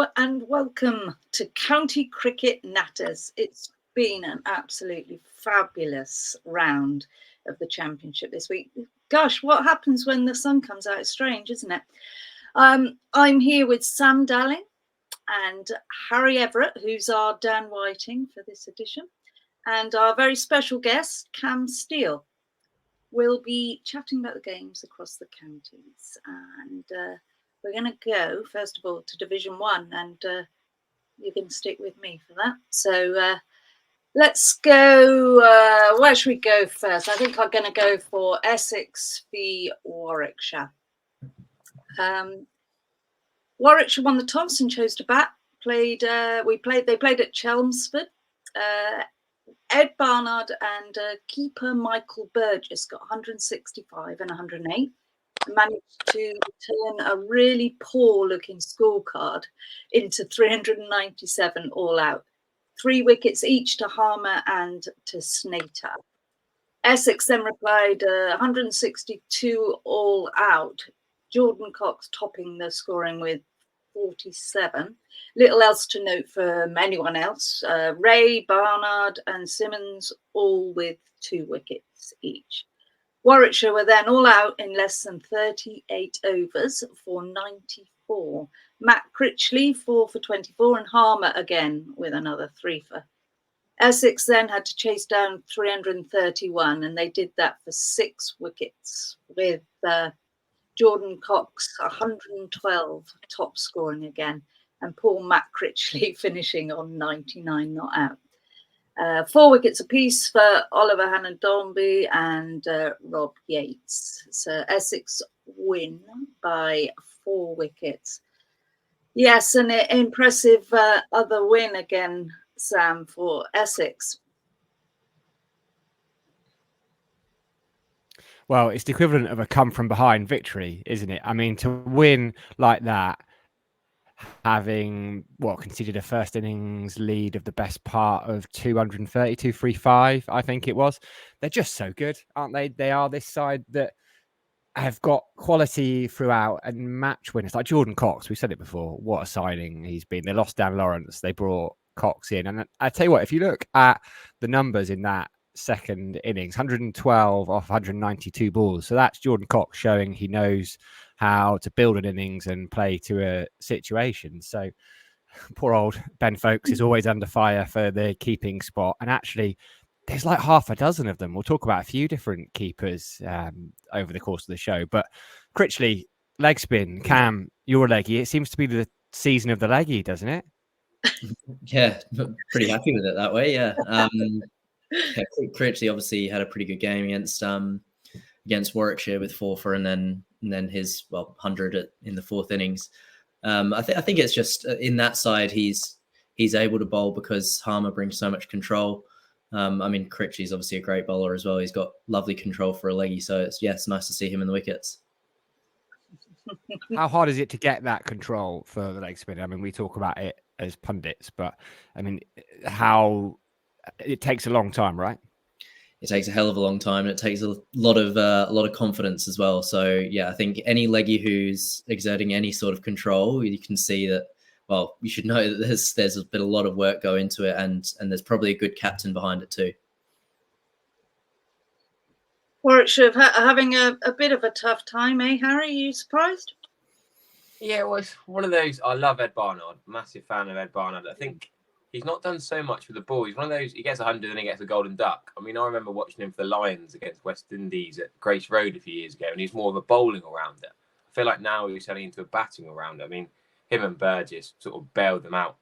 Hello and welcome to County Cricket Natters. It's been an absolutely fabulous round of the championship this week. Gosh, what happens when the sun comes out? It's strange, isn't it? I'm here with Sam Dalling and Harry Everett, who's our Dan Whiting for this edition, and our very special guest, Cam Steele. We'll be chatting about the games across the counties, and we're going to go, first of all, to Division 1, and you're going to stick with me for that. So let's go. Where should we go first? I think I'm going to go for Essex v Warwickshire. Warwickshire won the toss and chose to bat. They played at Chelmsford. Ed Barnard and keeper Michael Burgess got 165 and 108. Managed to turn a really poor looking scorecard into 397 all out. 3 wickets each to Harmer and to Snater. Essex then replied 162 all out. Jordan Cox topping the scoring with 47. Little else to note from anyone else. Ray, Barnard and Simmons all with 2 wickets each. Warwickshire were then all out in less than 38 overs for 94. Matt Critchley 4 for 24 and Harmer again with another 3 for. Essex then had to chase down 331 and they did that for 6 wickets with Jordan Cox 112 top scoring again and poor Matt Critchley finishing on 99 not out. 4 wickets apiece for Oliver Hannah-Dolby and Rob Yates. So Essex win by 4 wickets. Yes, an impressive other win again, Sam, for Essex. Well, it's the equivalent of a come-from-behind victory, isn't it? I mean, to win like that, having considered a first innings lead of the best part of 230, 235, I think it was. They're just so good, aren't they? They are this side that have got quality throughout and match winners. Like Jordan Cox, we said it before, what a signing he's been. They lost Dan Lawrence, they brought Cox in. And I tell you what, if you look at the numbers in that second innings, 112 off 192 balls. So that's Jordan Cox showing he knows how to build an innings and play to a situation. So poor old Ben Folkes is always under fire for the keeping spot. And actually, there's like half a dozen of them. We'll talk about a few different keepers over the course of the show. But Critchley, leg spin, Cam, you're a leggy. It seems to be the season of the leggy, doesn't it? Yeah, pretty happy with it that way. Yeah. Critchley obviously had a pretty good game against Warwickshire with 4 for and then his 100 in the 4th innings. I think it's just in that side he's able to bowl because Harmer brings so much control. I mean, Critchley's obviously a great bowler as well. He's got lovely control for a leggy, so it's nice to see him in the wickets. How hard is it to get that control for the leg spin? I mean, we talk about it as pundits, but I mean, it takes a long time, right? It takes a hell of a long time, and it takes a lot of confidence as well. So yeah, I think any leggy who's exerting any sort of control, you can see that. Well, you should know that there's been a lot of work go into it, and there's probably a good captain behind it too. Warwickshire having a bit of a tough time, eh, Harry? Are you surprised? Yeah, well, it's one of those. I love Ed Barnard, massive fan of Ed Barnard. I think he's not done so much with the ball. He's one of those, he gets 100 and he gets a golden duck. I mean, I remember watching him for the Lions against West Indies at Grace Road a few years ago, and he's more of a bowling all-rounder. I feel like now he's turning into a batting all-rounder. I mean, him and Burgess sort of bailed them out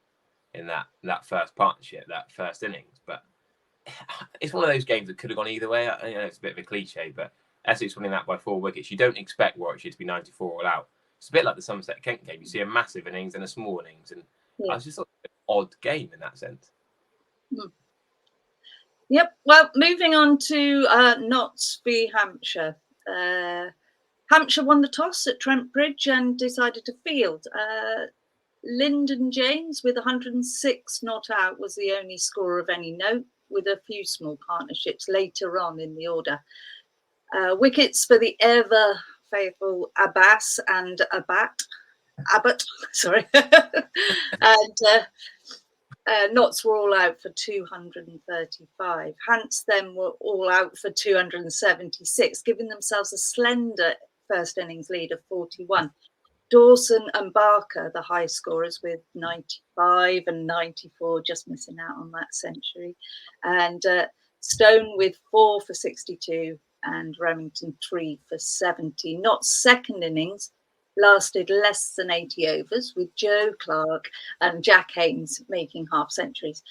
in that first partnership, that first innings. But it's one of those games that could have gone either way. I know it's a bit of a cliche, but Essex winning that by 4 wickets. You don't expect Warwickshire to be 94 all out. It's a bit like the Somerset Kent game. You see a massive innings and a small innings, and I just thought it was an odd game in that sense. Yep. Well, moving on to Notts v Hampshire. Hampshire won the toss at Trent Bridge and decided to field. Lyndon James with 106 not out was the only scorer of any note, with a few small partnerships later on in the order. Wickets for the ever faithful Abbott, And Notts were all out for 235. Hants then were all out for 276, giving themselves a slender first innings lead of 41. Dawson and Barker, the high scorers, with 95 and 94, just missing out on that century. And Stone with 4 for 62 and Remington 3 for 70. Nott's second innings lasted less than 80 overs, with Joe Clark and Jack Haynes making half centuries.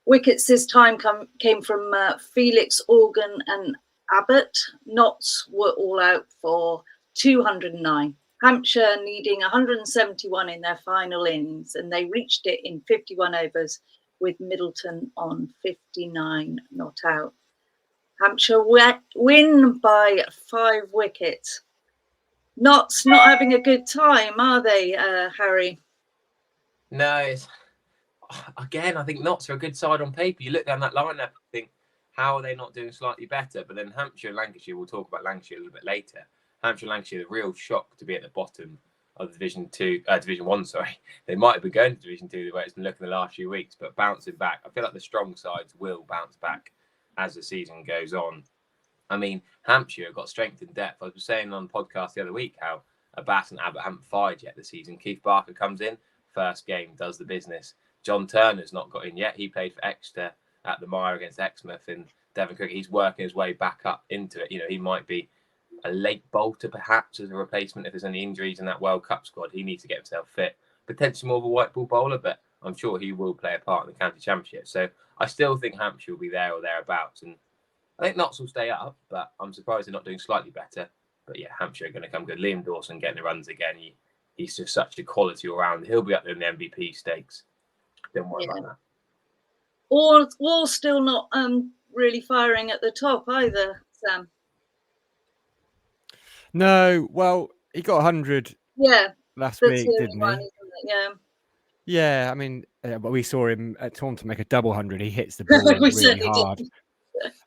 Wickets this time came from Felix Organ and Abbott. Notts were all out for 209. Hampshire needing 171 in their final innings, and they reached it in 51 overs with Middleton on 59 not out. Hampshire win by 5 wickets. Notts not having a good time, are they, Harry? No, again, I think Notts are a good side on paper. You look down that lineup and think, how are they not doing slightly better? But then Hampshire and Lancashire, we'll talk about Lancashire a little bit later. Hampshire and Lancashire, a real shock to be at the bottom of the Division 1, sorry. They might have been going to Division 2 the way it's been looking the last few weeks, but bouncing back. I feel like the strong sides will bounce back as the season goes on. I mean, Hampshire got strength and depth. I was saying on the podcast the other week how Abbas and Abbott haven't fired yet this season. Keith Barker comes in, first game, does the business. John Turner's not got in yet. He played for Exeter at the Mire against Exmouth in Devon Cricket. He's working his way back up into it. You know, he might be a late bolter perhaps as a replacement if there's any injuries in that World Cup squad. He needs to get himself fit. Potentially more of a white ball bowler, but I'm sure he will play a part in the county championship. So I still think Hampshire will be there or thereabouts. And I think Notts will stay up, but I'm surprised they're not doing slightly better. But yeah, Hampshire are going to come good. Liam Dawson getting the runs again. He's just such a quality all round. He'll be up there in the MVP stakes. Don't worry about that. Or still not really firing at the top either, Sam. No, well, he got 100 last week, didn't he? Isn't it? Yeah. Yeah, I mean, but we saw him at Taunton make a double 100. He hits the ball really hard.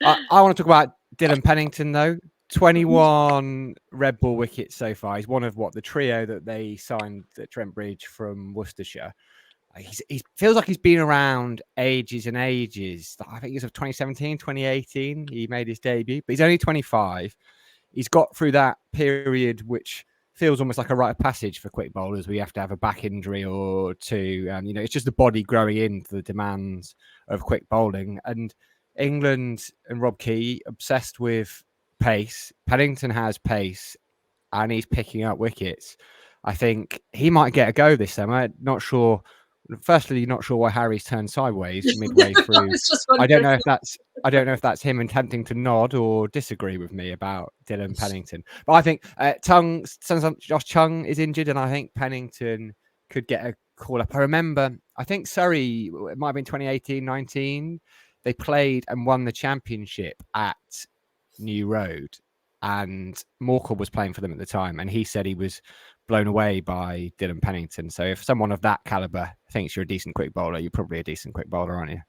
I want to talk about Dylan Pennington, though. 21 red ball wickets so far. He's one of the trio that they signed at Trent Bridge from Worcestershire. He feels like he's been around ages and ages. I think it was of 2017, 2018. He made his debut, but he's only 25. He's got through that period, which feels almost like a rite of passage for quick bowlers. We have to have a back injury or two. And, it's just the body growing into the demands of quick bowling. And England and Rob Key obsessed with pace. Pennington has pace and he's picking up wickets. I think he might get a go this summer. Not sure. Firstly, not sure why Harry's turned sideways midway through. I don't know if that's him attempting to nod or disagree with me about Dylan Pennington. But I think Josh Chung is injured, and I think Pennington could get a call up. I remember, I think Surrey, it might have been 2018-19. They played and won the championship at New Road, and Morkel was playing for them at the time, and he said he was blown away by Dylan Pennington. So if someone of that caliber thinks you're a decent quick bowler, you're probably a decent quick bowler, aren't you?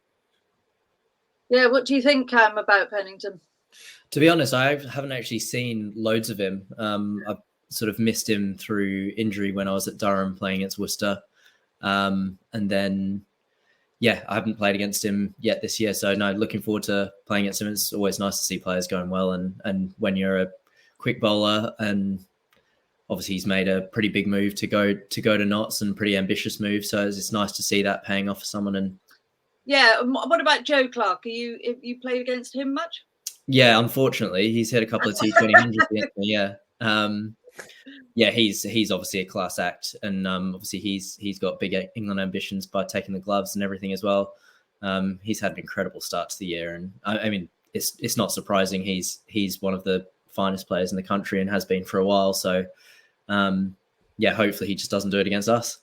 Yeah, what do you think, Cam, about Pennington? To be honest, I haven't actually seen loads of him. I've sort of missed him through injury when I was at Durham playing against Worcester. And then, I haven't played against him yet this year. So no, looking forward to playing against him. It's always nice to see players going well. And when you're a quick bowler, and obviously he's made a pretty big move to go to Notts, and pretty ambitious move. So it's nice to see that paying off for someone. And yeah, what about Joe Clark? Have you played against him much? Yeah, unfortunately, he's hit a couple of T20 against me. Yeah, he's obviously a class act, and obviously he's got big England ambitions by taking the gloves and everything as well. He's had an incredible start to the year, and I mean it's not surprising. He's one of the finest players in the country and has been for a while. So hopefully he just doesn't do it against us.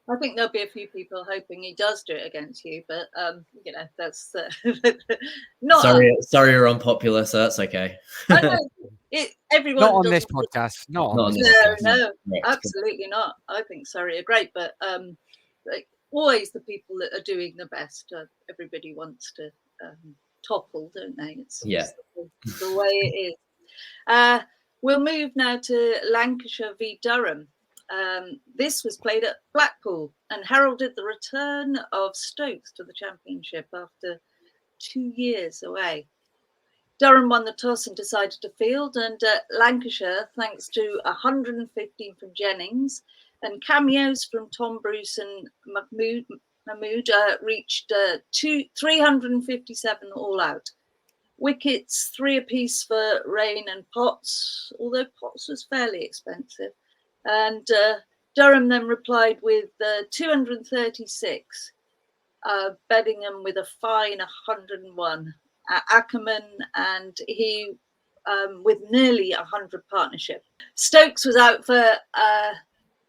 I think there'll be a few people hoping he does do it against you, but that's not. Sorry, you're unpopular, so that's okay. I know everyone. Not on this podcast. Not on this podcast. No, absolutely not. I think Surrey are great, but always the people that are doing the best. Everybody wants to topple, don't they? It's the way it is. We'll move now to Lancashire v Durham. This was played at Blackpool and heralded the return of Stokes to the Championship after 2 years away. Durham won the toss and decided to field, and Lancashire, thanks to 115 from Jennings and cameos from Tom Bruce and Mahmood, reached 357 all out. Wickets 3 apiece for Rain and Potts, although Potts was fairly expensive. And Durham then replied with 236. Beddingham with a fine 101. Ackerman and he with nearly 100 partnership. Stokes was out for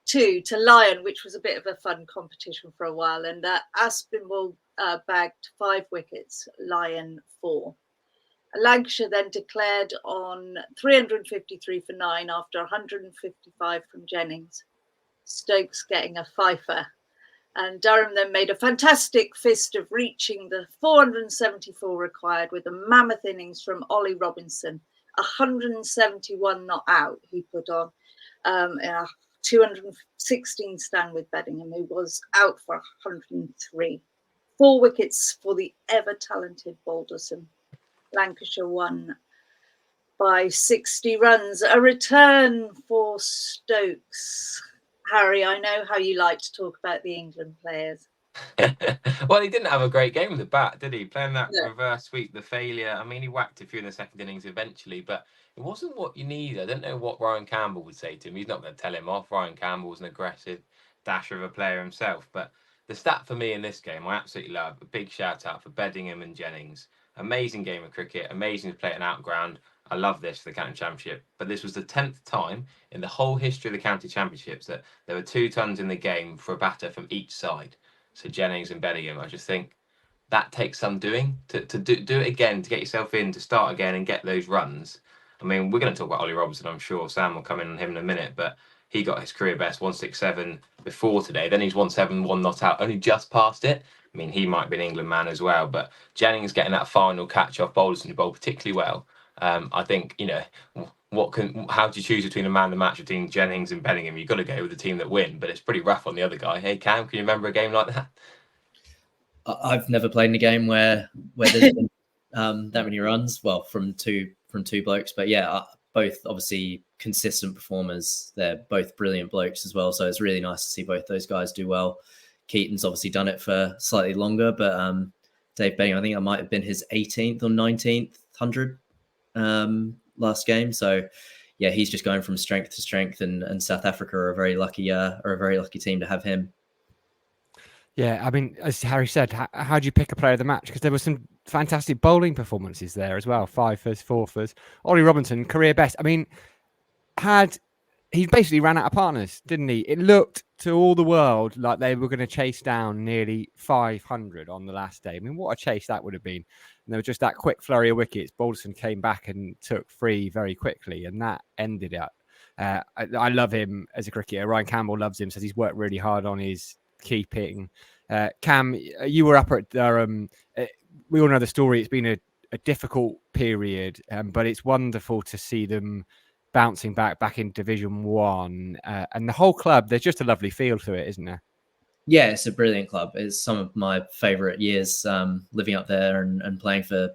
2 to Lyon, which was a bit of a fun competition for a while, and Aspinwall bagged 5 wickets, Lyon 4. Lancashire then declared on 353 for 9 after 155 from Jennings. Stokes getting a fifer. And Durham then made a fantastic fist of reaching the 474 required with a mammoth innings from Ollie Robinson, 171 not out he put on, in a 216 stand with Beddingham, who was out for 103. 4 wickets for the ever-talented Balderson. Lancashire won by 60 runs. A return for Stokes. Harry, I know how you like to talk about the England players. Well, he didn't have a great game with the bat, did he? Playing that reverse sweep, the failure. I mean, he whacked a few in the second innings eventually, but it wasn't what you need. I don't know what Ryan Campbell would say to him. He's not going to tell him off. Ryan Campbell was an aggressive dasher of a player himself. But the stat for me in this game, I absolutely love. A big shout out for Beddingham and Jennings. Amazing game of cricket. Amazing to play an out ground. I love this for the county championship, but this was the 10th time in the whole history of the county championships that there were 2 tons in the game for a batter from each side. So Jennings and Beddingham, I just think that takes some doing to do it again, to get yourself in, to start again and get those runs. I mean, we're going to talk about Ollie Robinson, I'm sure. Sam will come in on him in a minute, but he got his career best 167 before today. Then he's 171 not out, only just past it. I mean, he might be an England man as well, but Jennings getting that final catch off Balderson, who bowled particularly well. I think, you know, how do you choose between a man of the match between Jennings and Beddingham? You've got to go with the team that win, but it's pretty rough on the other guy. Hey, Cam, can you remember a game like that? I've never played in a game where there's been that many runs. Well, from two blokes, but yeah, both obviously consistent performers. They're both brilliant blokes as well, so it's really nice to see both those guys do well. Keaton's obviously done it for slightly longer, but Dave Beddingham, I think that might have been his 18th or 19th 100 last game. So yeah, he's just going from strength to strength, and South Africa are a very lucky team to have him. Yeah, I mean, as Harry said, how do you pick a player of the match? Because there were some fantastic bowling performances there as well. 5-ers, 4-ers. Ollie Robinson, career best. I mean, he basically ran out of partners, didn't he? It looked to all the world like they were going to chase down nearly 500 on the last day. I mean, what a chase that would have been. And there was just that quick flurry of wickets. Balderson came back and took 3 very quickly, and that ended up. I love him as a cricketer. Ryan Campbell loves him, says he's worked really hard on his keeping. Cam, you were up at Durham. We all know the story. It's been a difficult period, but it's wonderful to see them bouncing back in Division 1. And the whole club, there's just a lovely feel to it, isn't there? Yeah, it's a brilliant club. It's some of my favourite years living up there and playing for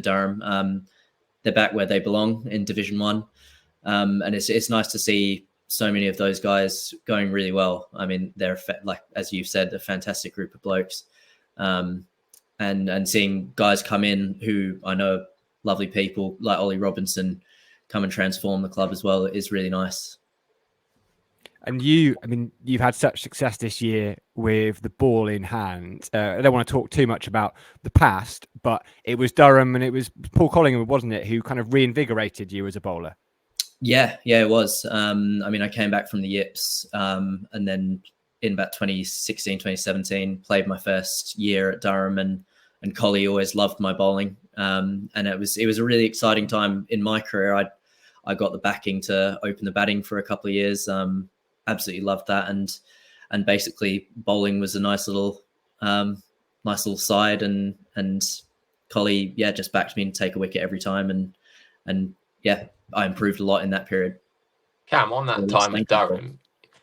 Durham. They're back where they belong in Division 1. And it's nice to see so many of those guys going really well. I mean, they're, like as you said, a fantastic group of blokes. And seeing guys come in who I know are lovely people, like Ollie Robinson, come and transform the club as well, is really nice. And you've had such success this year with the ball in hand. I don't want to talk too much about the past, but it was Durham and it was Paul Collingwood, wasn't it, who kind of reinvigorated you as a bowler? Yeah, it was. I mean, I came back from the Yips and then in about 2016, 2017, played my first year at Durham, and Collie always loved my bowling. And it was a really exciting time in my career. I got the backing to open the batting for a couple of years. Absolutely loved that, and basically bowling was a nice little side, and Collie just backed me to take a wicket every time, and I improved a lot in that period. Cam, on that time at Durham,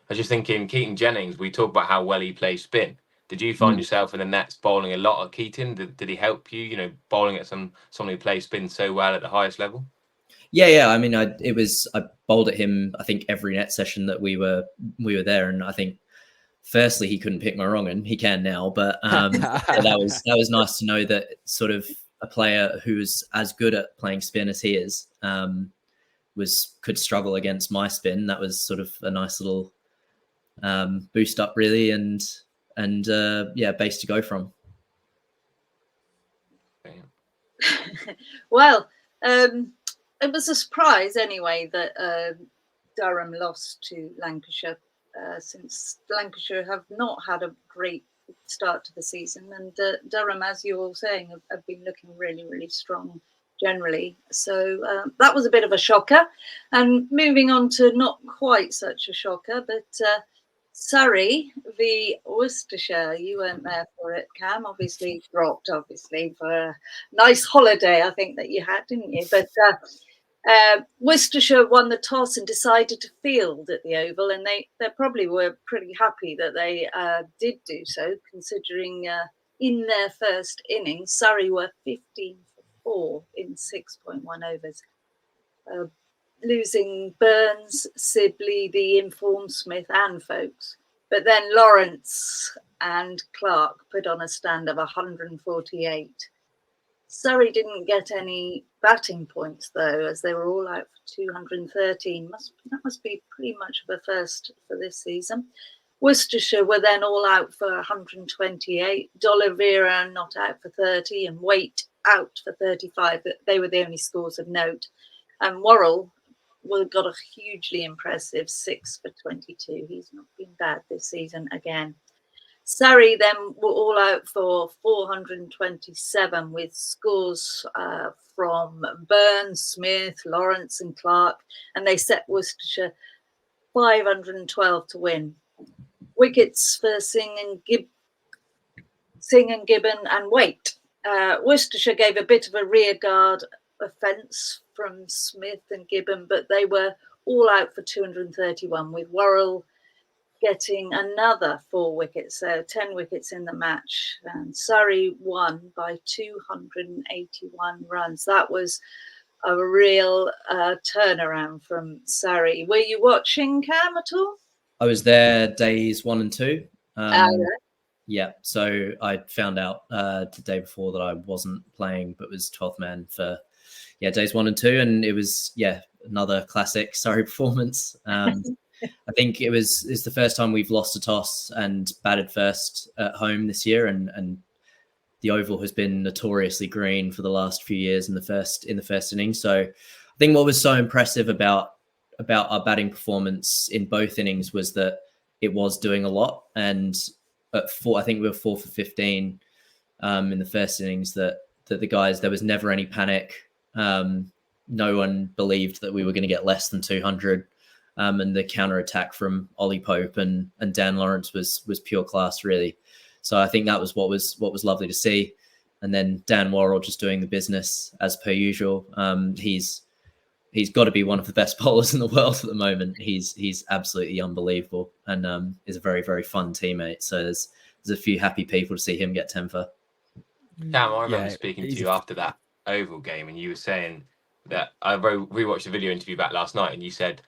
was just thinking, Keaton Jennings, we talk about how well he plays spin. Did you find yourself in the nets bowling a lot at Keaton? Did he help you, you know, bowling at someone who plays spin so well at the highest level? Yeah. I mean, I bowled at him, I think, every net session that we were there. And I think, firstly, he couldn't pick my wrong, and he can now. But that was nice to know that sort of a player who is as good at playing spin as he is could struggle against my spin. That was sort of a nice little boost up, really, and base to go from. Well, it was a surprise anyway that Durham lost to Lancashire, since Lancashire have not had a great start to the season, and Durham, as you're all saying, have been looking really, really strong generally. So that was a bit of a shocker. And moving on to not quite such a shocker, but Surrey v Worcestershire. You weren't there for it, Cam. Obviously dropped, for a nice holiday, I think, that you had, didn't you? But Worcestershire won the toss and decided to field at the Oval, and they probably were pretty happy that they did do so, considering in their first innings, Surrey were 15 for 4 in 6.1 overs. Losing Burns, Sibley, the informed Smith and Folkes. But then Lawrence and Clark put on a stand of 148. Surrey didn't get any batting points, though, as they were all out for 213. That must be pretty much of a first for this season. Worcestershire were then all out for 128. D'Oliveira not out for 30 and Waite out for 35. But they were the only scores of note. And Worrell got a hugely impressive 6 for 22. He's not been bad this season again. Surrey then were all out for 427 with scores from Burns, Smith, Lawrence and Clark, and they set Worcestershire 512 to win. Wickets for Singh and Gibbon and Waite. Worcestershire gave a bit of a rear guard offence from Smith and Gibbon, but they were all out for 231 with Worrell getting another 4 wickets, so 10 wickets in the match. And Surrey won by 281 runs. That was a real turnaround from Surrey. Were you watching, Cam, at all? I was there days 1 and 2. Yeah. Yeah, so I found out the day before that I wasn't playing, but was 12th man for days 1 and 2, and it was another classic Surrey performance. I think it's the first time we've lost a toss and batted first at home this year, and the Oval has been notoriously green for the last few years in the first innings. So I think what was so impressive about our batting performance in both innings was that it was doing a lot, and at 4, I think we were 4 for 15 in the first innings. That the guys, there was never any panic. No one believed that we were going to get less than 200. And the counter attack from Ollie Pope and Dan Lawrence was pure class, really. So I think that was what was lovely to see. And then Dan Worrell just doing the business as per usual. He's got to be one of the best bowlers in the world at the moment. He's absolutely unbelievable, and is a very, very fun teammate. So there's a few happy people to see him get 10 for. Cam, I remember speaking to you after that Oval game, and you were saying that I rewatched the video interview back last night, and you said,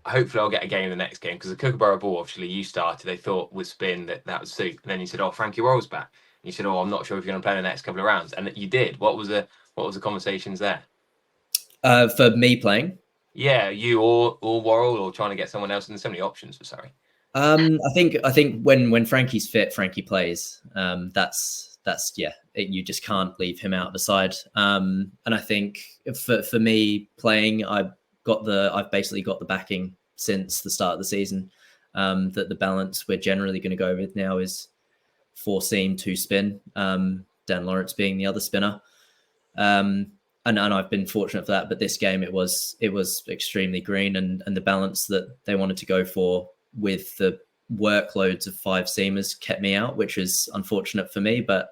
hopefully I'll get a game in the next game, because the Kookaburra ball, obviously you started, they thought with spin that would suit. And then you said, Frankie Worrell's back. And you said, I'm not sure if you're going to play the next couple of rounds. And you did. What was the conversations there? For me playing? Yeah, you or Worrell, or trying to get someone else. And there's so many options for Surrey. I think when Frankie's fit, Frankie plays. You just can't leave him out of the side. And I think for me playing, I've basically got the backing since the start of the season, that the balance we're generally going to go with now is 4 seam, 2 spin, Dan Lawrence being the other spinner. And I've been fortunate for that, but this game it was extremely green, and the balance that they wanted to go for with the workloads of 5 seamers kept me out, which is unfortunate for me, but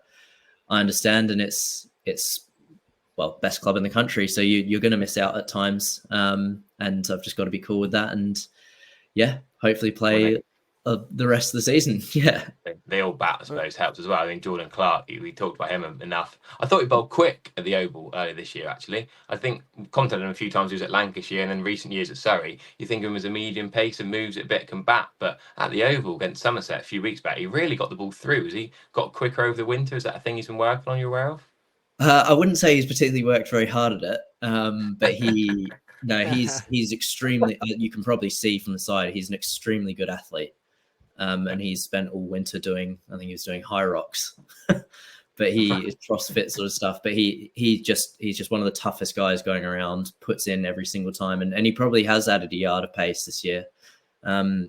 I understand, and it's best club in the country, so you're going to miss out at times, and I've just got to be cool with that, and hopefully play the rest of the season. Yeah. They all bat, I suppose, helps as well. I mean, Jordan Clark, we talked about him enough. I thought he bowled quick at the Oval earlier this year, actually. I think, commented on him a few times, he was at Lancashire and then recent years at Surrey. You think of him as a medium pace and moves it a bit, can bat. But at the Oval against Somerset a few weeks back, he really got the ball through. Has he got quicker over the winter? Is that a thing he's been working on, you're aware of? I wouldn't say he's particularly worked very hard at it, but he's extremely. You can probably see from the side he's an extremely good athlete, and he's spent all winter doing. I think he was doing high rocks, but he CrossFit sort of stuff. But he's just one of the toughest guys going around. Puts in every single time, and he probably has added a yard of pace this year.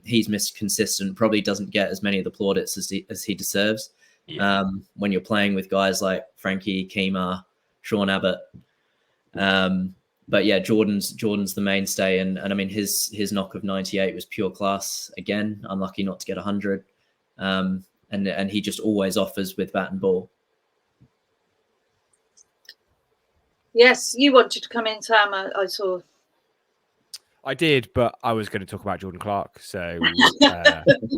He's missed consistent. Probably doesn't get as many of the plaudits as he deserves. Yeah. When you're playing with guys like Frankie, Kemar, Sean Abbott. But yeah, Jordan's the mainstay. And I mean, his knock of 98 was pure class. Again, unlucky not to get 100. And he just always offers with bat and ball. Yes, you wanted to come in, Sam. I saw. I did, but I was going to talk about Jordan Clark. So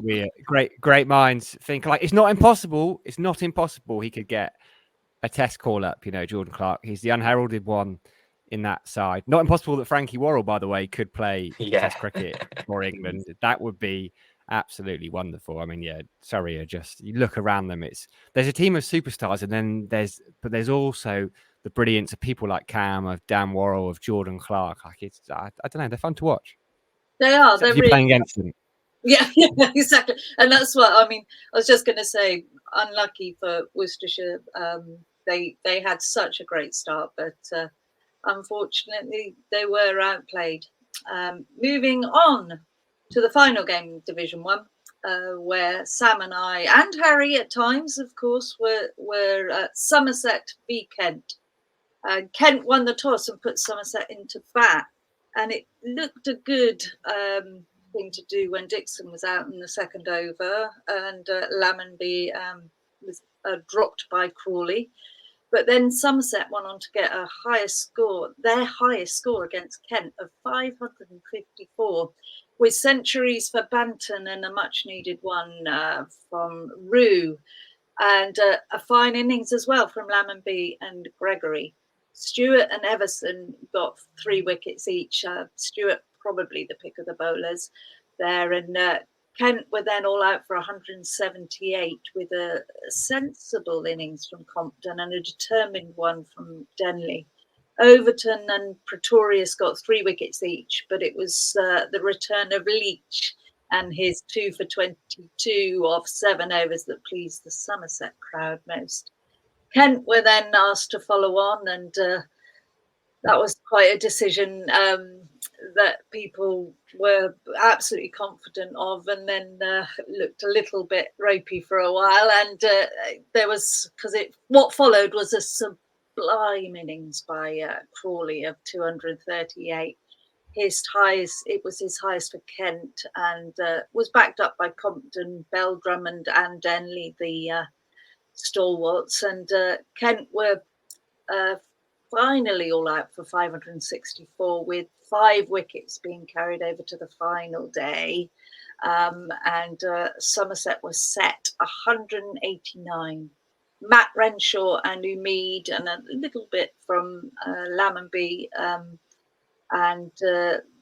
we're great minds think like it's not impossible. It's not impossible. He could get a test call up. You know, Jordan Clark. He's the unheralded one in that side. Not impossible that Frankie Worrell, by the way, could play test cricket for England. That would be absolutely wonderful. I mean, yeah, Surrey are just, you look around them. There's a team of superstars, and then there's also the brilliance of people like Cam, of Dan Worrell, of Jordan Clark. Like I don't know, they're fun to watch. They are. They're really playing against them. Yeah, exactly. And that's what I mean. I was just going to say, unlucky for Worcestershire. They had such a great start, but unfortunately they were outplayed. Moving on to the final game of Division 1, where Sam and I and Harry at times, of course, were at Somerset v Kent. Kent won the toss and put Somerset into bat, and it looked a good thing to do when Dixon was out in the second over, and Lammonby was dropped by Crawley. But then Somerset went on to get their highest score against Kent of 554, with centuries for Banton and a much-needed one from Rue, and a fine innings as well from Lammonby and Gregory. Stewart and Everson got 3 wickets each. Stewart probably the pick of the bowlers there, and Kent were then all out for 178 with a sensible innings from Compton and a determined one from Denley. Overton and Pretorius got 3 wickets each, but it was the return of Leach and his 2 for 22 off 7 overs that pleased the Somerset crowd most. Kent were then asked to follow on, and that was quite a decision that people were absolutely confident of, and then looked a little bit ropey for a while. And there was, what followed was a sublime innings by Crawley of 238. It was his highest for Kent, and was backed up by Compton, Beldrummond and Denley, the stalwarts. And Kent were finally all out for 564, with 5 wickets being carried over to the final day. And Somerset was set 189. Matt Renshaw and Umeed, and a little bit from Lammonby, and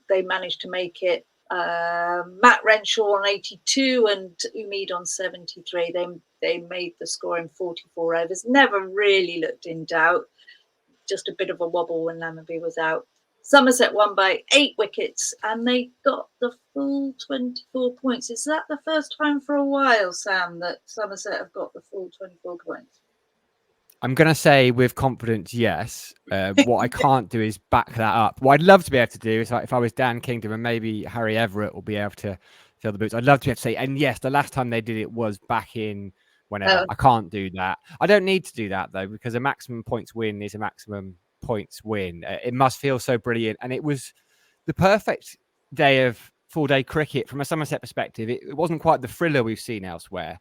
they managed to make it. Matt Renshaw on 82 and Umeed on 73. They made the score in 44 overs. Never really looked in doubt. Just a bit of a wobble when Lammonby was out. Somerset won by 8 wickets, and they got the full 24 points. Is that the first time for a while, Sam, that Somerset have got the full 24 points? I'm going to say with confidence, yes. What I can't do is back that up. What I'd love to be able to do is, like, if I was Dan Kingdom and maybe Harry Everett will be able to fill the boots, I'd love to be able to say, and yes, the last time they did it was back in whenever. I can't do that. I don't need to do that, though, because a maximum points win is a maximum points win. It must feel so brilliant. And it was the perfect day of full-day cricket from a Somerset perspective. It wasn't quite the thriller we've seen elsewhere.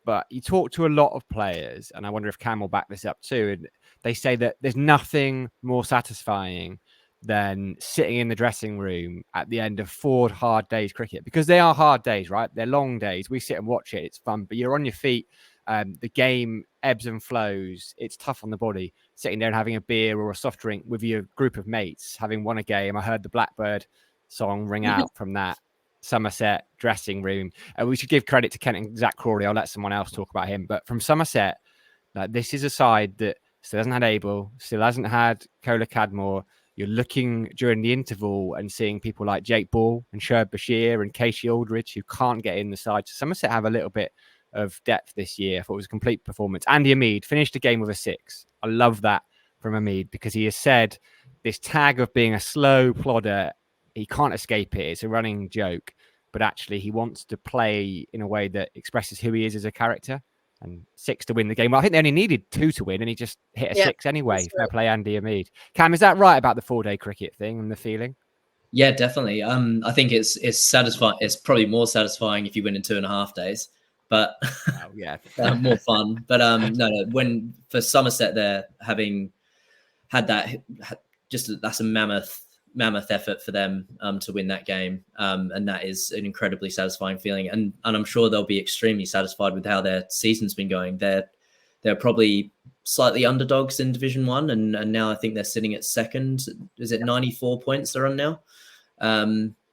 But you talk to a lot of players, and I wonder if Cam will back this up too. And they say that there's nothing more satisfying than sitting in the dressing room at the end of 4 hard days cricket, because they are hard days, right? They're long days. We sit and watch it. It's fun, but you're on your feet. The game ebbs and flows. It's tough on the body. Sitting there and having a beer or a soft drink with your group of mates, having won a game. I heard the Blackbird song ring out from that Somerset dressing room. And we should give credit to Kent and Zach Crawley. I'll let someone else talk about him. But from Somerset, like, this is a side that still hasn't had Abel, still hasn't had Kola Cadmore. You're looking during the interval and seeing people like Jake Ball and Sherb Bashir and Casey Aldridge who can't get in the side. So Somerset have a little bit of depth this year. I thought it was a complete performance. Andy Amid finished the game with a 6. I love that from Amid, because he has said this tag of being a slow plodder, he can't escape it. It's a running joke, but actually he wants to play in a way that expresses who he is as a character. And 6 to win the game. Well, I think they only needed 2 to win, and he just hit a 6 anyway. Fair play, Andy Amid. Cam, is that right about the 4-day cricket thing and the feeling? Yeah, definitely. I think it's satisfying. It's probably more satisfying if you win in 2.5 days, but more fun. But no, when for Somerset, they're having had that, that's a mammoth effort for them to win that game, and that is an incredibly satisfying feeling. And I'm sure they'll be extremely satisfied with how their season's been going. They're probably slightly underdogs in Division 1, and now I think they're sitting at second. Is it 94 points they're on now?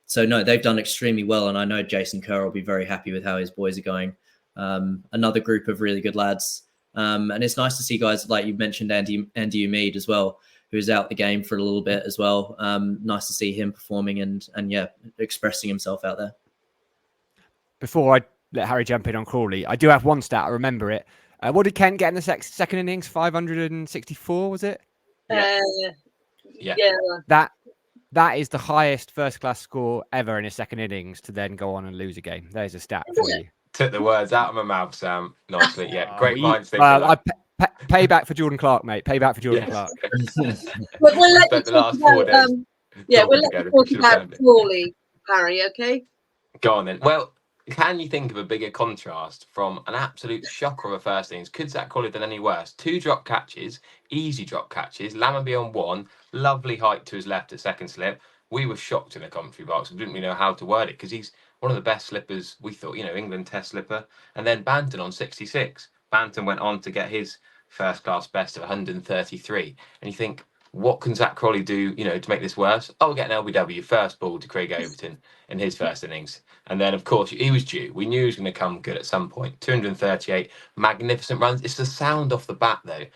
So no, they've done extremely well, and I know Jason Kerr will be very happy with how his boys are going. Another group of really good lads, and it's nice to see guys like you mentioned, Andy Amid as well, who's out the game for a little bit as well. Nice to see him performing and expressing himself out there. Before I let Harry jump in on Crawley, I do have one stat. I remember it. What did Kent get in the second innings? 564, was it? Yeah. That is the highest first-class score ever in a second innings to then go on and lose a game. There's a stat for you. Took the words out of my mouth, Sam. Nicely. Yeah, great minds think pay back for Jordan Clark, mate. Pay back for Jordan Clark. We'll let you talk about, we'll let you talk about Crawley, Harry, okay? Go on then. Well, can you think of a bigger contrast from an absolute shocker of a first innings? Could Zach Crawley have done any worse? 2 drop catches, easy drop catches. Lammonby on 1, lovely height to his left at second slip. We were shocked in the commentary box. We didn't really know how to word it, because he's one of the best slippers, we thought, England Test slipper. And then Banton on 66. Banton went on to get his first-class best of 133. And you think, what can Zach Crawley do, to make this worse? Oh, we'll get an LBW, first ball to Craig Overton in his first innings. And then, of course, he was due. We knew he was going to come good at some point. 238 magnificent runs. It's the sound off the bat, though.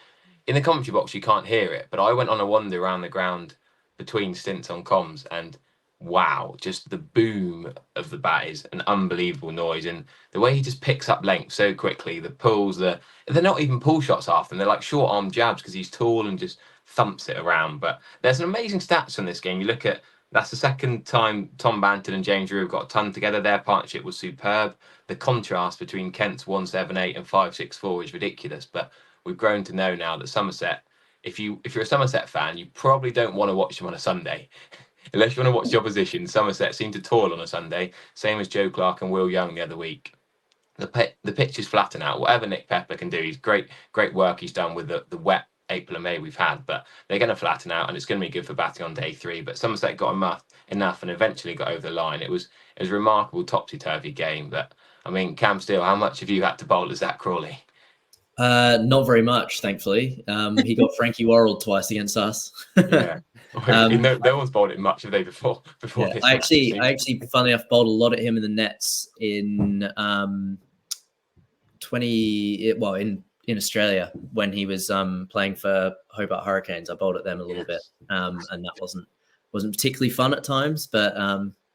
In the commentary box, you can't hear it, but I went on a wander around the ground between stints on comms, and wow, just the boom of the bat is an unbelievable noise. And the way he just picks up length so quickly, the pulls, they're not even pull shots half them. They're like short arm jabs because he's tall and just thumps it around. But there's some amazing stats on this game. You look at, that's the second time Tom Banton and James Rew have got a ton together. Their partnership was superb. The contrast between Kent's 178 and 564 is ridiculous. But we've grown to know now that Somerset, if you're a Somerset fan, you probably don't want to watch them on a Sunday. Unless you want to watch the opposition. Somerset seem to toil on a Sunday, same as Joe Clark and Will Young the other week. The pitch is flatten out. Whatever Nick Pepper can do, he's great work he's done with the wet April and May we've had, but they're going to flatten out, and it's going to be good for batting on day 3. But Somerset got enough and eventually got over the line. It was a remarkable topsy-turvy game. But I mean, Cam Steele, how much have you had to bowl as Zach Crawley? Not very much, thankfully. He got Frankie Worrell twice against us. Yeah. No one's bowled it much, have they, before yeah, this? I actually, funnily enough, bowled a lot at him in the nets in in Australia when he was playing for Hobart Hurricanes. I bowled at them a little bit, and that wasn't particularly fun at times, but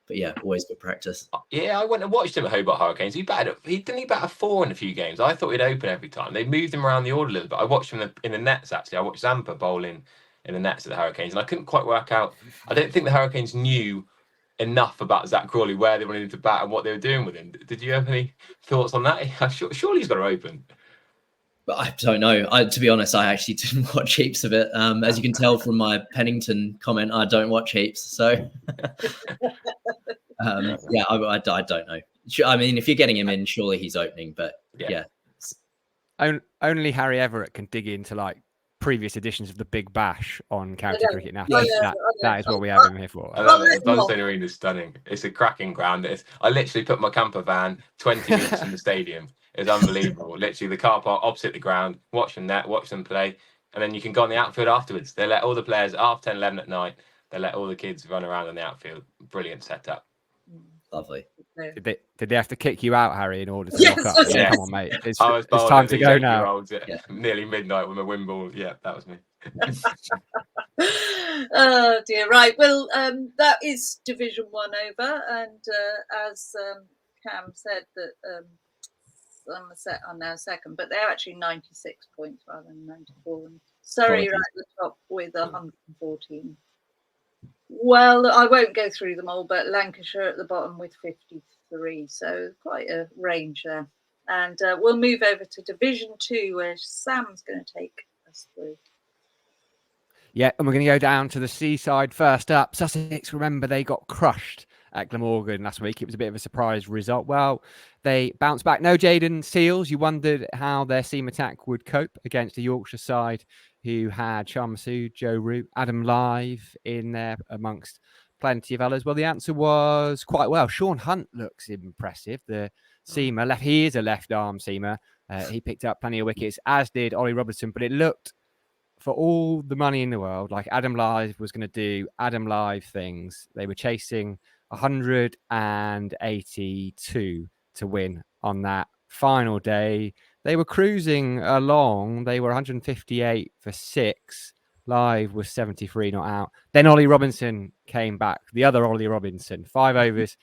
yeah, always good practice. Yeah, I went and watched him at Hobart Hurricanes. He bat a 4 in a few games. I thought he'd open every time. They moved him around the order a little bit. I watched him in the nets, actually. I watched Zampa bowling in the nets at the Hurricanes, and I couldn't quite work out. I don't think the Hurricanes knew enough about Zach Crawley, where they wanted him to bat and what they were doing with him. Did you have any thoughts on that? Surely he's got to open. But I don't know. To be honest, I actually didn't watch heaps of it. As you can tell from my Pennington comment, I don't watch heaps. So, yeah, I don't know. I mean, if you're getting him in, surely he's opening. But yeah. Only Harry Everett can dig into like previous editions of the Big Bash on County know. Cricket Natters. Yeah. That is what we have him here for. I love it. Dunstone Arena is stunning. It's a cracking ground. I literally put my camper van 20 minutes from the stadium. It's unbelievable. Literally, the car park opposite the ground, watch them play, and then you can go on the outfield afterwards. They let all the players, after 10, 11 at night, they let all the kids run around on the outfield. Brilliant setup. Lovely. Did they have to kick you out, Harry, in order to Yes, lock up? yes. Come on, mate. It's I was time to go now. At nearly midnight with my wind ball. Yeah, that was me. Oh dear, right. Well, that is Division 1 over, and as Cam said, that Somerset are now second, but they're actually 96 points rather than 94. And Surrey right at the top with 114. Well, I won't go through them all, but Lancashire at the bottom with 53, so quite a range there. And we'll move over to Division 2, where Sam's going to take us through. Yeah, and we're going to go down to the seaside first up. Sussex, remember, they got crushed at Glamorgan last week. It was a bit of a surprise result. Well, they bounced back. No Jaden Seals. You wondered how their seam attack would cope against the Yorkshire side, who had Sharma Sood, Joe Root, Adam Live in there amongst plenty of others. Well, the answer was quite well. Sean Hunt looks impressive. The seamer, he is a left arm seamer. He picked up plenty of wickets, as did Ollie Robertson, but it looked, for all the money in the world, like Adam Live was going to do Adam Live things. They were chasing 182 to win on that final day. They were cruising along. They were 158 for 6. Live was 73 not out. Then Ollie Robinson came back. The other Ollie Robinson, 5 overs,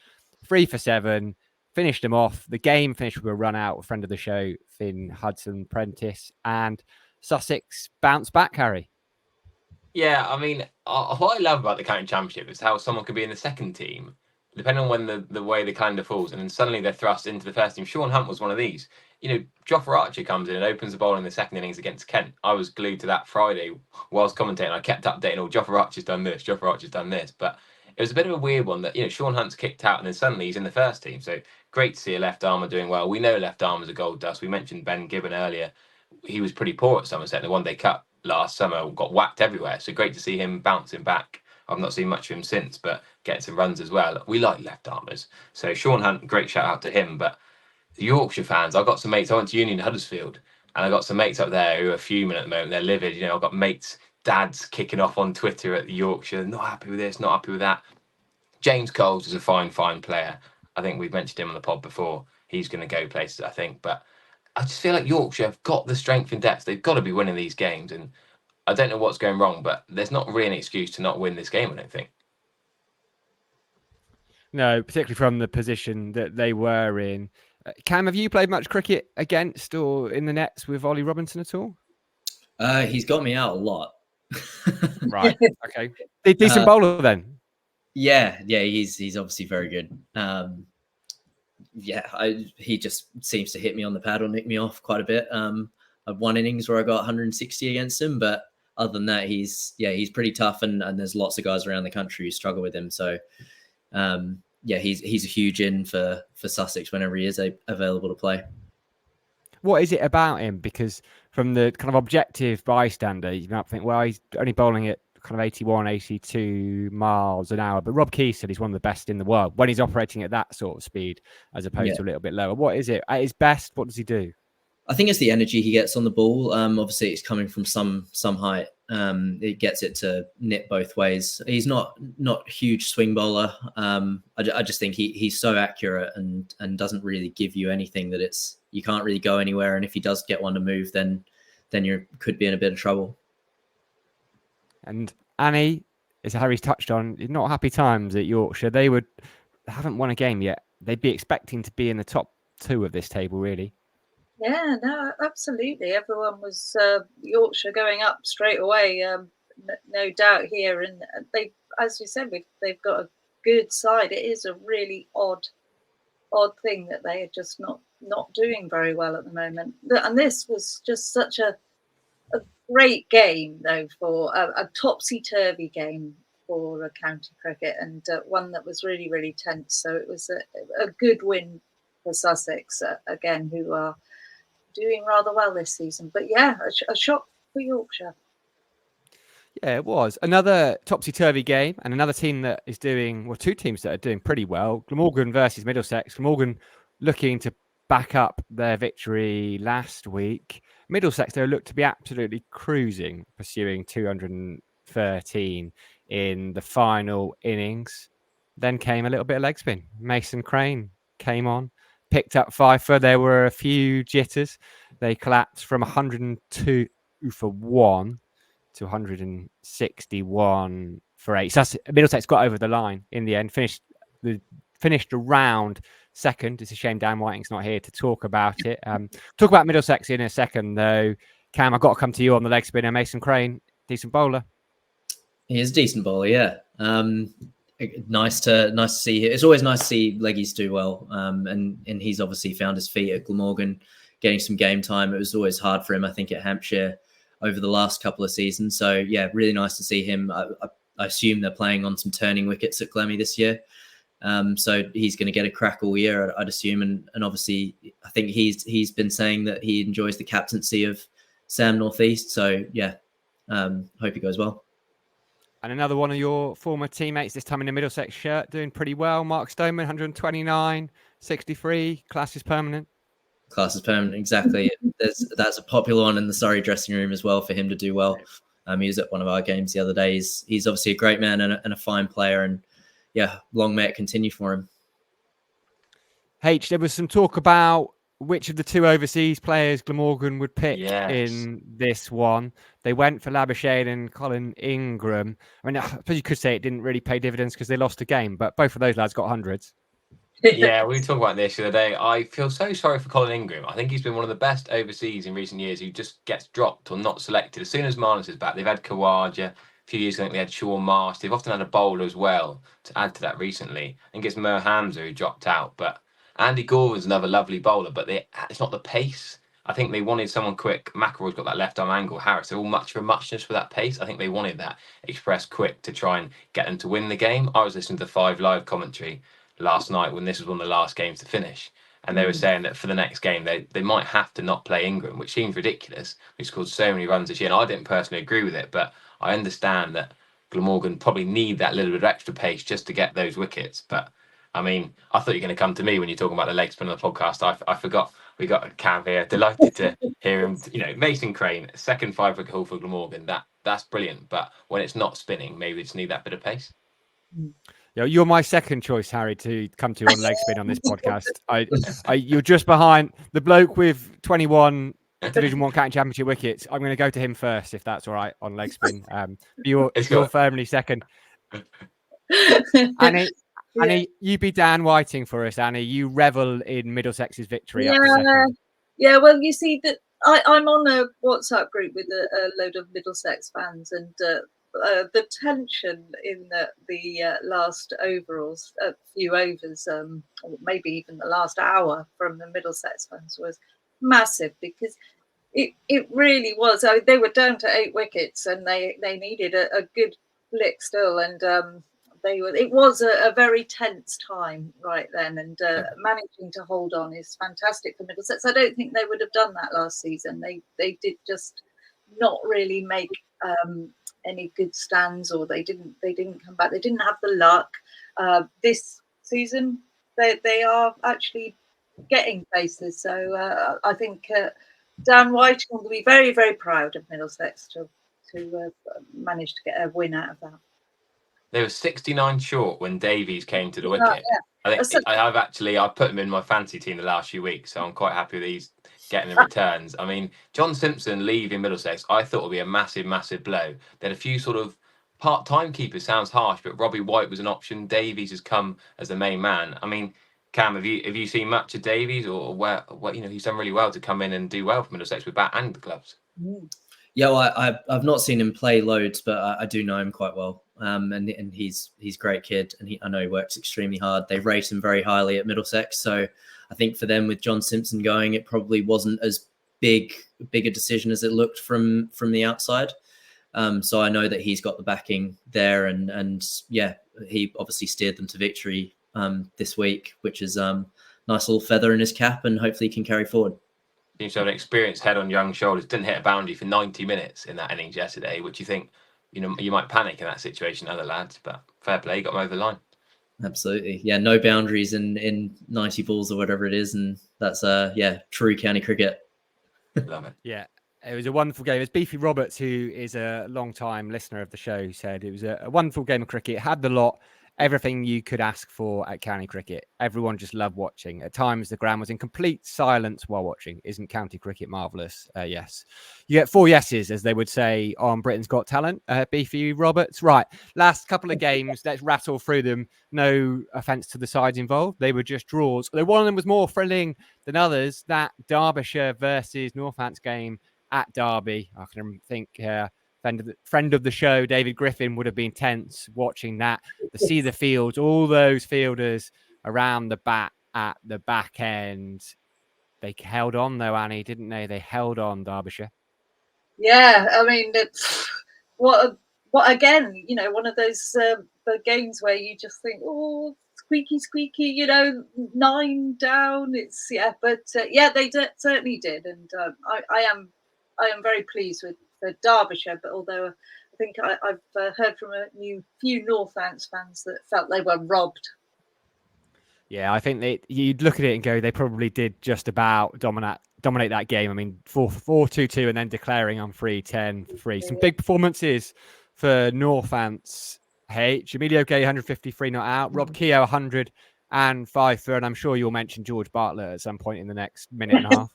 3 for 7, finished them off. The game finished with a run out. A friend of the show, Finn Hudson Prentice, and Sussex bounced back, Harry. Yeah, I mean, what I love about the county championship is how someone could be in the second team, depending on when the way the calendar falls, and then suddenly they're thrust into the first team. Sean Hunt was one of these. You know, Jofra Archer comes in and opens the bowl in the second innings against Kent. I was glued to that Friday whilst commentating. I kept updating, Jofra Archer's done this, Jofra Archer's done this. But it was a bit of a weird one that, Sean Hunt's kicked out and then suddenly he's in the first team. So great to see a left armer doing well. We know left armers are gold dust. We mentioned Ben Gibbon earlier. He was pretty poor at Somerset in the one-day cup last summer, got whacked everywhere. So great to see him bouncing back. I've not seen much of him since, but getting some runs as well. We like left armers. So Sean Hunt, great shout out to him. But the Yorkshire fans, I've got some mates. I went to uni in Huddersfield, and I got some mates up there who are fuming at the moment. They're livid. I've got mates, dads kicking off on Twitter at the Yorkshire. Not happy with this, not happy with that. James Coles is a fine player. I think we've mentioned him on the pod before. He's going to go places, I think. But I just feel like Yorkshire have got the strength and depth. They've got to be winning these games. And I don't know what's going wrong, but there's not really an excuse to not win this game, I don't think. No, particularly from the position that they were in. Cam, have you played much cricket against or in the nets with Ollie Robinson at all? He's got me out a lot. Right. Okay. Decent bowler then. Yeah, he's obviously very good. He just seems to hit me on the pad or nick me off quite a bit. I've one innings where I got 160 against him, but other than that, he's pretty tough, and there's lots of guys around the country who struggle with him. So, he's a huge in for Sussex whenever he is available to play. What is it about him? Because from the kind of objective bystander, you might think, well, he's only bowling at kind of 81, 82 miles an hour. But Rob Key said he's one of the best in the world when he's operating at that sort of speed, as opposed to a little bit lower. What is it? At his best, what does he do? I think it's the energy he gets on the ball. Obviously, it's coming from some height. It gets it to nip both ways. He's not huge swing bowler. I just think he's so accurate and doesn't really give you anything that you can't really go anywhere. And if he does get one to move, then you could be in a bit of trouble. And Annie, as Harry's touched on, not happy times at Yorkshire. They haven't won a game yet. They'd be expecting to be in the top 2 of this table, really. Yeah, no, absolutely. Everyone was Yorkshire going up straight away, no doubt here. And they, as you said, they've got a good side. It is a really odd thing that they are just not doing very well at the moment. And this was just such a great game, though, for a topsy-turvy game for county cricket, and one that was really, really tense. So it was a good win for Sussex, again, who are doing rather well this season. But yeah, a shock for Yorkshire. Yeah, it was another topsy-turvy game, and another team that is doing, well, two teams that are doing pretty well. Glamorgan versus Middlesex. Glamorgan looking to back up their victory last week. Middlesex, they look to be absolutely cruising, pursuing 213 in the final innings. Then came a little bit of leg spin. Mason Crane came on, picked up fifer. There were a few jitters. They collapsed from 102 for 1 to 161 for 8. So Middlesex got over the line in the end, finished around second. It's a shame Dan Whiting's not here to talk about it. Talk about Middlesex in a second, though. Cam, I've got to come to you on the leg spinner. Mason Crane, decent bowler. He is a decent bowler, yeah. Nice to see. It's always nice to see leggies do well. And he's obviously found his feet at Glamorgan, getting some game time. It was always hard for him, I think, at Hampshire over the last couple of seasons. So yeah, really nice to see him. I assume they're playing on some turning wickets at Glemmy this year. So he's going to get a crack all year, I'd assume. And obviously, I think he's been saying that he enjoys the captaincy of Sam Northeast. So yeah, hope he goes well. And another one of your former teammates, this time in the Middlesex shirt, doing pretty well. Mark Stoneman, 129, 63. Class is permanent. Class is permanent, exactly. That's a popular one in the Surrey dressing room as well for him to do well. He was at one of our games the other day. He's obviously a great man and a fine player. And yeah, long may it continue for him. H, there was some talk about which of the two overseas players Glamorgan would pick in this one. They went for Labuschagne and Colin Ingram. I mean, I suppose you could say it didn't really pay dividends because they lost a game, but both of those lads got hundreds. Yeah, we talked about this the other day. I feel so sorry for Colin Ingram. I think he's been one of the best overseas in recent years who just gets dropped or not selected. As soon as Marnus is back, they've had Kawaja. A few years ago, I think they had Sean Marsh. They've often had a bowler as well to add to that recently. I think it's Mer Hamza who dropped out, but Andy Gore was another lovely bowler, but it's not the pace. I think they wanted someone quick. McElroy's got that left arm angle. Harris, they're all much for muchness for that pace. I think they wanted that express quick to try and get them to win the game. I was listening to the 5 Live commentary last night when this was one of the last games to finish, and they were saying that for the next game they might have to not play Ingram, which seems ridiculous. He scored so many runs this year, and I didn't personally agree with it, but I understand that Glamorgan probably need that little bit of extra pace just to get those wickets. But I mean, I thought you were going to come to me when you're talking about the leg spin on the podcast. I forgot we got Cam here. Delighted to hear him. Mason Crane, second 5-wicket haul for Glamorgan. That's brilliant. But when it's not spinning, maybe we just need that bit of pace. You're my second choice, Harry, to come to on leg spin on this podcast. You're just behind the bloke with 21 Division 1 County Championship wickets. I'm going to go to him first, if that's all right, on leg spin. You're firmly second. Annie, you be Dan Whiting for us, Annie. You revel in Middlesex's victory. Yeah. Well, you see that I'm on a WhatsApp group with a load of Middlesex fans, and the tension in the last overalls, a few overs, or maybe even the last hour from the Middlesex fans was massive, because it really was. I mean, they were down to 8 wickets and they needed a good lick still, and it was a very tense time right then, and managing to hold on is fantastic for Middlesex. I don't think they would have done that last season. They did just not really make any good stands, or they didn't come back. They didn't have the luck. This season they are actually getting places. So I think Dan White will be very, very proud of Middlesex to manage to get a win out of that. They were 69 short when Davies came to the wicket. Yeah. I've put him in my fantasy team the last few weeks, so I'm quite happy that he's getting the returns. I mean, John Simpson leaving Middlesex, I thought would be a massive, massive blow. They had a few sort of part-time keepers, sounds harsh, but Robbie White was an option. Davies has come as the main man. I mean, Cam, have you seen much of Davies, or where he's done really well to come in and do well for Middlesex with bat and the gloves? Yeah, well, I've not seen him play loads, but I do know him quite well. And he's a great kid, and I know he works extremely hard. They rate him very highly at Middlesex, so I think for them with John Simpson going, it probably wasn't as big a decision as it looked from the outside. So I know that he's got the backing there, and yeah, he obviously steered them to victory this week, which is nice little feather in his cap, and hopefully he can carry forward. Seems to have an experienced head on young shoulders. Didn't hit a boundary for 90 minutes in that innings yesterday, which you think you might panic in that situation, other lads, but fair play, got them over the line. Absolutely. Yeah, no boundaries in 90 balls or whatever it is. And that's, true county cricket. Love it. Yeah, it was a wonderful game. It's Beefy Roberts, who is a long-time listener of the show, who said it was a wonderful game of cricket. It had the lot, everything you could ask for at county cricket. Everyone just loved watching. At times, the ground was in complete silence while watching. Isn't county cricket marvellous? Yes. You get 4 yeses, as they would say on Britain's Got Talent. Beefy Roberts. Right, last couple of games, let's rattle through them. No offence to the sides involved. They were just draws. Although one of them was more thrilling than others. That Derbyshire versus Northants game at Derby. I can think friend of the show, David Griffin, would have been tense watching that. To see the fields, all those fielders around the bat at the back end. They held on though, Annie, didn't they? They held on, Derbyshire. Yeah, I mean, it's what again, one of those the games where you just think, oh, squeaky, 9 down. It's but they certainly did, and I am very pleased with Derbyshire. But although I think I've heard from a few Northants fans that felt they were robbed. Yeah, I think you'd look at it and go, they probably did just about dominate that game. I mean, 4-2-2 and then declaring on 3-10 for free. Some big performances for Northants. Emilio Gay, 153 not out. Rob Keogh, 105 for, and I'm sure you'll mention George Bartlett at some point in the next minute and a half.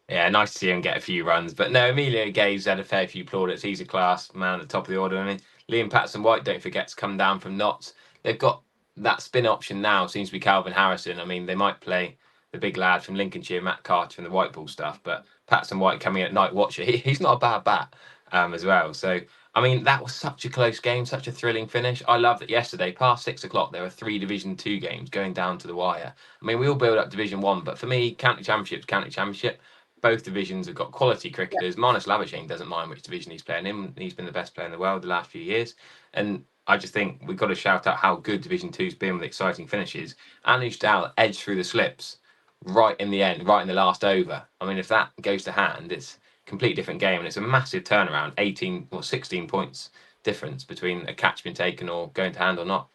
Yeah, nice to see him get a few runs. But no, Emilio Gay's had a fair few plaudits. He's a class man at the top of the order. I mean, Liam Patterson-White, don't forget, to come down from Notts. They've got that spin option now, seems to be Calvin Harrison. I mean, they might play the big lad from Lincolnshire, Matt Carter, from the white ball stuff, but Patterson-White coming at night watcher, he's not a bad bat as well. So, I mean, that was such a close game, such a thrilling finish. I love that yesterday, past 6 o'clock, there were 3 Division 2 games going down to the wire. I mean, we all build up Division 1, but for me, County Championship. Both divisions have got quality cricketers. Marnus Labuschagne doesn't mind which division he's playing in. He's been the best player in the world the last few years. And I just think we've got to shout out how good Division 2's been with exciting finishes. Anush Dal edged through the slips right in the end, right in the last over. I mean, if that goes to hand, it's a completely different game. And it's a massive turnaround, 18 or 16 points difference between a catch being taken or going to hand or not.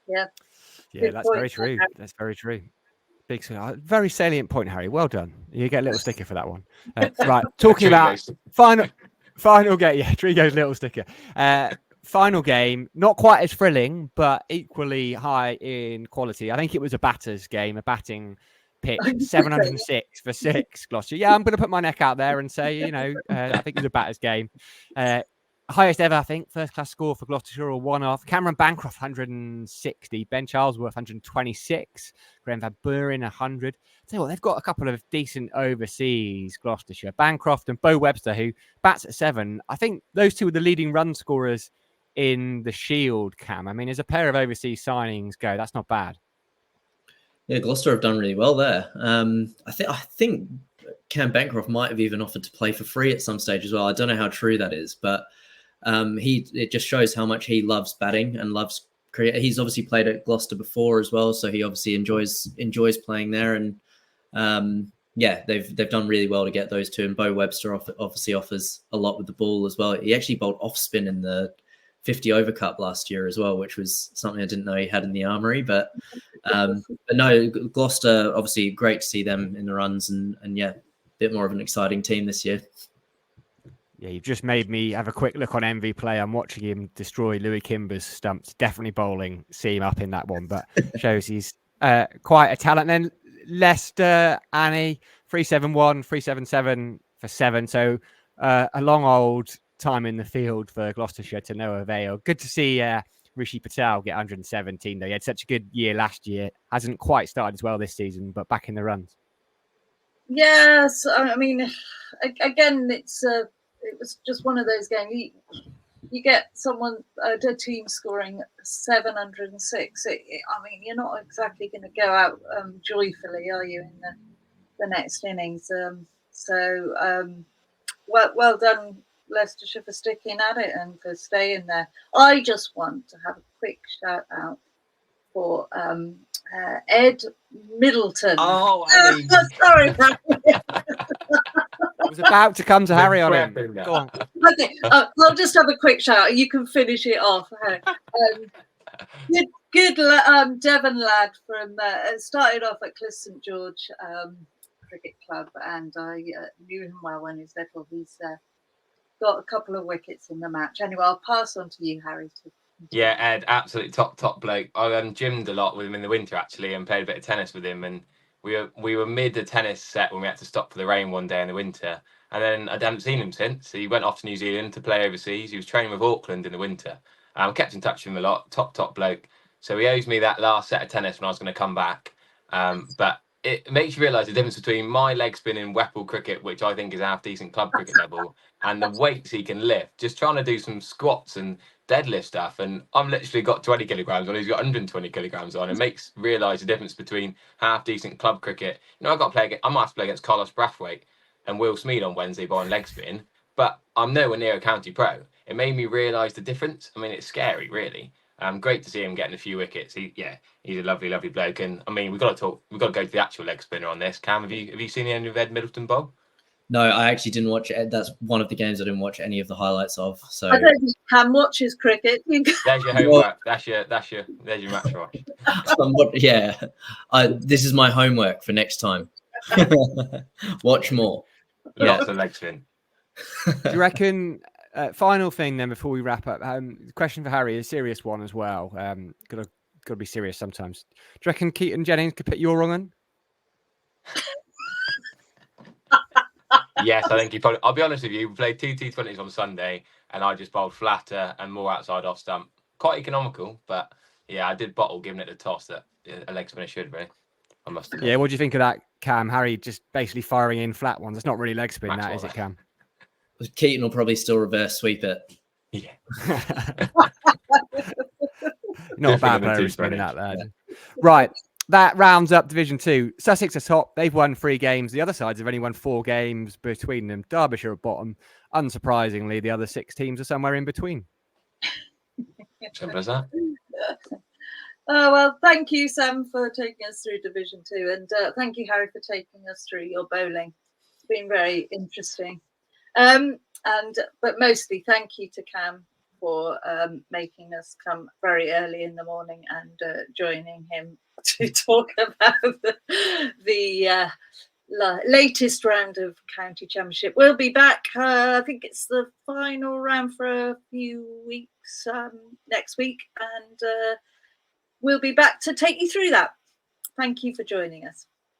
Yeah. Yeah, that's very true. That's very true. Big, very salient point, Harry. Well done. You get a little sticker for that one. Right, talking about final game. Yeah, Trigo's little sticker. Final game, not quite as thrilling, but equally high in quality. I think it was a batter's game, a batting pitch, 706 for 6, Gloucester. Yeah, I'm going to put my neck out there and say, I think it was a batter's game. Highest ever, I think, first-class score for Gloucestershire, or one-off. Cameron Bancroft, 160. Ben Charlesworth, 126. Graham Van Buren, 100. Tell you what, they've got a couple of decent overseas, Gloucestershire. Bancroft and Bo Webster, who bats at 7. I think those two are the leading run scorers in the Shield, Cam. I mean, as a pair of overseas signings go, that's not bad. Yeah, Gloucester have done really well there. I think Cam Bancroft might have even offered to play for free at some stage as well. I don't know how true that is, but it just shows how much he loves batting and loves cricket. He's obviously played at Gloucester before as well, so he obviously enjoys playing there. And they've done really well to get those two. And Bo Webster obviously offers a lot with the ball as well. He actually bowled off spin in the 50 over cup last year as well, which was something I didn't know he had in the armory. But no, Gloucester, obviously great to see them in the runs, and a bit more of an exciting team this year. Yeah, you've just made me have a quick look on MV Play. I'm watching him destroy Louis Kimber's stumps. Definitely bowling seam up in that one, but shows he's quite a talent. And then Leicester, Annie, 371, 377 for 7. So a long old time in the field for Gloucestershire to no avail. Good to see Rishi Patel get 117, though. He had such a good year last year. Hasn't quite started as well this season, but back in the runs. Yes, I mean, again, it was just one of those games. You get a team scoring 706. I mean, you're not exactly going to go out joyfully, are you, in the next innings? Well done, Leicestershire, for sticking at it and for staying there. I just want to have a quick shout out for Ed Middleton. Oh, sorry. was about to come to Harry on him. Prepping that. Go on. Okay, I'll just have a quick shout. You can finish it off. Good Devon lad from started off at Cliff St George Cricket Club, and I knew him well when he was little. He's got a couple of wickets in the match. Anyway, I'll pass on to you, Harry. Yeah, Ed, absolutely top bloke. I gymmed a lot with him in the winter actually, and played a bit of tennis with him. And we were mid the tennis set when we had to stop for the rain one day in the winter. And then I hadn't seen him since. He went off to New Zealand to play overseas. He was training with Auckland in the winter. Kept in touch with him a lot. Top bloke. So he owes me that last set of tennis when I was going to come back. But it makes you realise the difference between my leg spin in Whipple cricket, which I think is half decent club cricket level, and the weights he can lift. Just trying to do some squats and deadlift stuff, and I'm literally got 20 kilograms on. He's got 120 kilograms on. It makes realise the difference between half decent club cricket. You know, I might have to play against Carlos Brathwaite and Will Smead on Wednesday bowling leg spin, but I'm nowhere near a county pro. It made me realise the difference. I mean, it's scary, really. Great to see him getting a few wickets. He's a lovely bloke. And I mean, we've got to go to the actual leg spinner on this. Cam, have you seen any of Ed Middleton bowl? No, I actually didn't watch it. That's one of the games I didn't watch any of the highlights of. So I don't think Cam watches cricket. There's your homework. There's your match watch. This is my homework for next time. Watch more. Lots of leg spin. Do you reckon? Final thing then before we wrap up. Question for Harry, a serious one as well. Gotta be serious sometimes. Do you reckon Keaton Jennings could put your wrong on? Yes, I think he probably. I'll be honest with you. We played 2 T20s on Sunday, and I just bowled flatter and more outside off stump. Quite economical, but yeah, I did bottle giving it the toss that a leg spinner should, really. I must admit. Yeah, what do you think of that, Cam? Harry just basically firing in flat ones. It's not really leg spin, that is it, Cam? Keaton will probably still reverse sweep it. Yeah. Not a bad player spinning that there. Right. That rounds up Division 2. Sussex are top. They've won 3 games. The other sides have only won 4 games between them. Derbyshire are bottom. Unsurprisingly, the other 6 teams are somewhere in between. Simple as that. Oh, well, thank you, Sam, for taking us through Division 2. And thank you, Harry, for taking us through your bowling. It's been very interesting. But mostly thank you to Cam for making us come very early in the morning and joining him to talk about the latest round of county championship. We'll be back. I think it's the final round for a few weeks next week, and we'll be back to take you through that. Thank you for joining us.